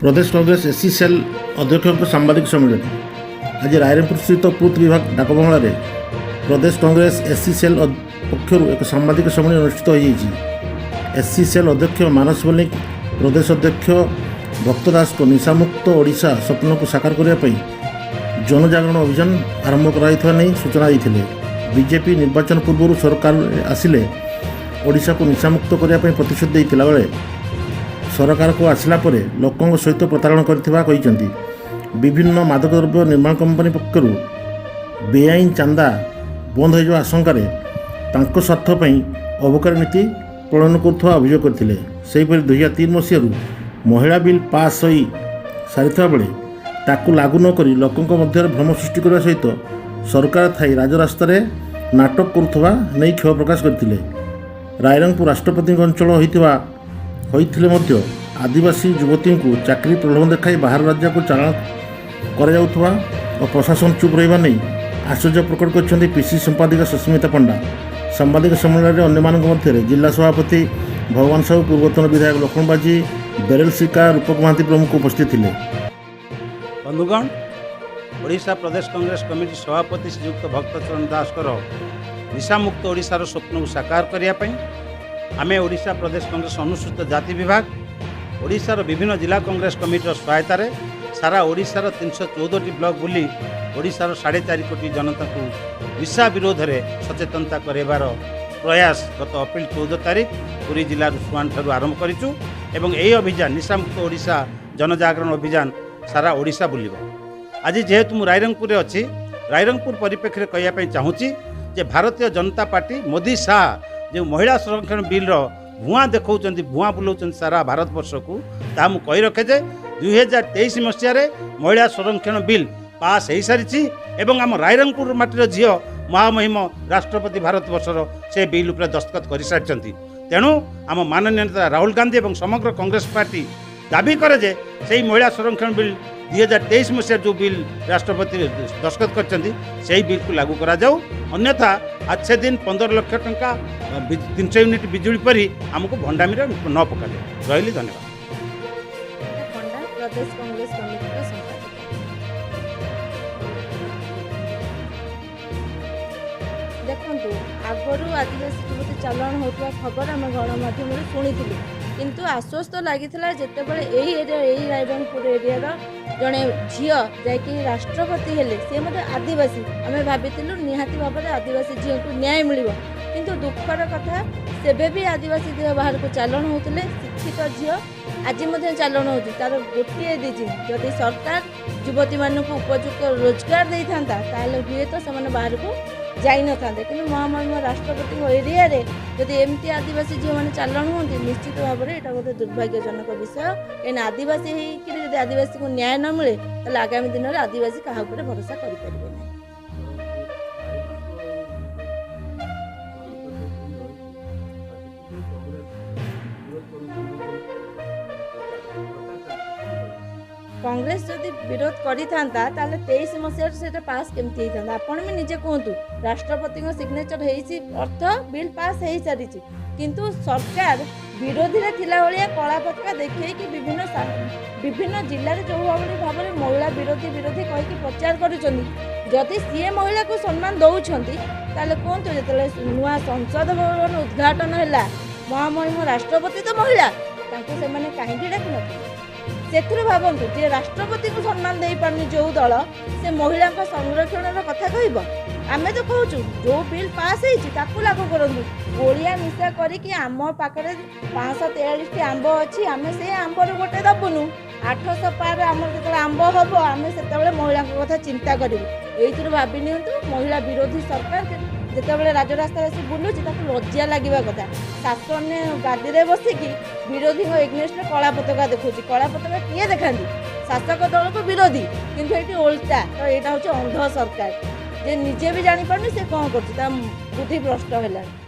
प्रदेश Congress SC cell अध्यक्ष सांबादिक सम्मेलन आज रायरंगपुर स्थित पूर्त विभाग डाकबंगला रे प्रदेश कांग्रेस एससी सेल पक्षर एक सांबादिक सम्मेलन अनुष्ठित हो एससी सेल अध्यक्ष मानस मल्लिक प्रदेश अध्यक्ष भक्त दास को निशामुक्त ओडिशा स्वप्न को साकार करने जनजागरण अभियान आरंभ कर सूचना देते। बीजेपी निर्वाचन पूर्व सरकार आसिले ओडिशा को निशामुक्त करने प्रतिश्रुति देता बेले सरकार को आसला परे लोकों सहित प्रतारण कर विभिन्न मादक द्रव्य निर्माण कंपनी पक्षर बेआईन चांदा बंद हो आशंकार स्वार्थपाई अबकारी नीति प्रणयन कर अभियोग करते। सेहीपरि 2003 मसीह महिला बिल पास हो सारी बेले ताकू लागू नक लोकों मध्य भ्रम सृष्टि करने सहित सरकार थाई राजरास्तार नाटक करुवा नहीं क्षोभ प्रकाश करते। रायरंगपुर राष्ट्रपति अंचल होते आदिवासी युवती को चाकरी प्रलोभन देखाई बाहर राज्य को चालाण करा और प्रशासन चुप रहा नहीं आश्चर्य प्रकट कर पीसी संपादिका सुस्मिता पंडा। सांबादिक सम्मेलन में अन्य मध्य जिला सभापति भगवान साहू, पूर्वतन विधायक लक्ष्मण बाजी, बेरेल सिका, रूपक महांती प्रमुख उपस्थित थे। बंधुगण, ओडिशा प्रदेश कांग्रेस कमिटी सभापति श्रीयुक्त भक्तचरण दास निशामुक्त ओडिशार स्वप्न को साकार करने आमे ओडिशा प्रदेश कांग्रेस अनुसूचित जाति विभाग ओडिशार विभिन्न जिला कांग्रेस कमिटीर सहायतार सारा ओडिशार 314 ब्लॉक बुली ओडिशार 4.5 कोटी जनता को निशा विरोध में सचेतनता करार प्रयास गत अप्रैल 14 तारिख पुरी जिला सुआन ठारू आरंभ करिचु एवं यही अभियान निशामुक्त ओडिशा जनजागरण अभियान सारा ओडिशा बुलिब। आज जेहेतु मु रायरंगपुर अच्छी रायरंगपुर परिप्रेक्षी कहवाई चाहूँगी जे भारतीय जनता पार्टी मोदी शाह जो महिला संरक्षण बिल भुआ देखा भुआ बुलाऊँ सारा भारत वर्ष को ता मु कही रखे जे 2023 मसीह महिला संरक्षण बिल पास हो सारी एवं आम रायरंगपुर माटीर झील महामहिम राष्ट्रपति भारत वर्षर से बिल उपर दस्तखत कर सारी। तेणु आम माननीय नेता राहुल गांधी और समग्र कांग्रेस पार्टी दाबी करे जे से महिला संरक्षण बिल 2023 मसीह जो बिल राष्ट्रपति दस्तखत कर बिल को लागू करा जाऊ, अन्यथा आज से दिन 15 लाख टंका 300 यूनिट बिजुली पर आमको भंडामी न पका रही। धन्यवाद। प्रदेश कांग्रेस कमिटी देखु आगु आदिवासी युवती चालाण होता खबर आम गणमाध्यम शुणी किंतु आश्वस्त लगी जितेबाला यही रायरंगपुर एरिया जड़े झील जा राष्ट्रपति हेले सी मत आदिवासी आम भाई निहाती भाव में आदिवासी झील को न्याय मिल किंतु दुखर कथा सेबे भी आदिवासी झील बाहर को चालाण होते शिक्षित झील आज चालाण हो तार गोटे दीजिए जदि सरकार युवती मानक उपयुक्त रोजगार दे था हुए तो से बाहर को जाई न था कि महामहिम राष्ट्रपति एरिया जदि एमती आदिवासी झील मैंने चालाण होती निश्चित भाव में यहाँ गोटे दुर्भाग्यजनक विषय कहीं आदिवासी होकर आदिवासी को न्याय न मिले तो आगामी दिन में आदिवासी क्या भरोसा करें। कांग्रेस जदि विरोध करता 23 मसीह से पास केमती होता आपण भी निजे कहतु राष्ट्रपति सिग्नेचर अर्थ बिल पास हो सारी किंतु सरकार विरोधी थिला भाया कला पताका देखा कि विभिन्न जिले जो भाव में महिला विरोधी कहीकि प्रचार करुँच सी महिला को सम्मान दौरान कहतु जो नुआ संसद भवन उद्घाटन है महामहिम राष्ट्रपति तो महिला से कहीं डाक न से भावतु जे राष्ट्रपति को सम्मान दे पारनी जो दल से महिला संरक्षण कथा कह आमे तो कहूँ जो बिल पास हो लागू करूँ ओडिया मिशा करी आम पाखे 543 आंब अच्छी आम से आंबर गोटे दबुनु 800 पार आम जो आंब हम आम से महिला कथा चिंता करूँ ये भावी नियंतु महिला विरोधी सरकार जितेबाला राजरास्ता आसी बुलूची लज्जा लगे कथा शासन गादी में बसिकी विरोधी एग्नेस्ट कला पताका देखा कला पताका किए देखा शासक दल को विरोधी किंतु ये ओल्टा तो यहाँ हूँ अंध सरकार जे निजे भी जानी पारनी से कौन कर बुद्धि भ्रष्ट है।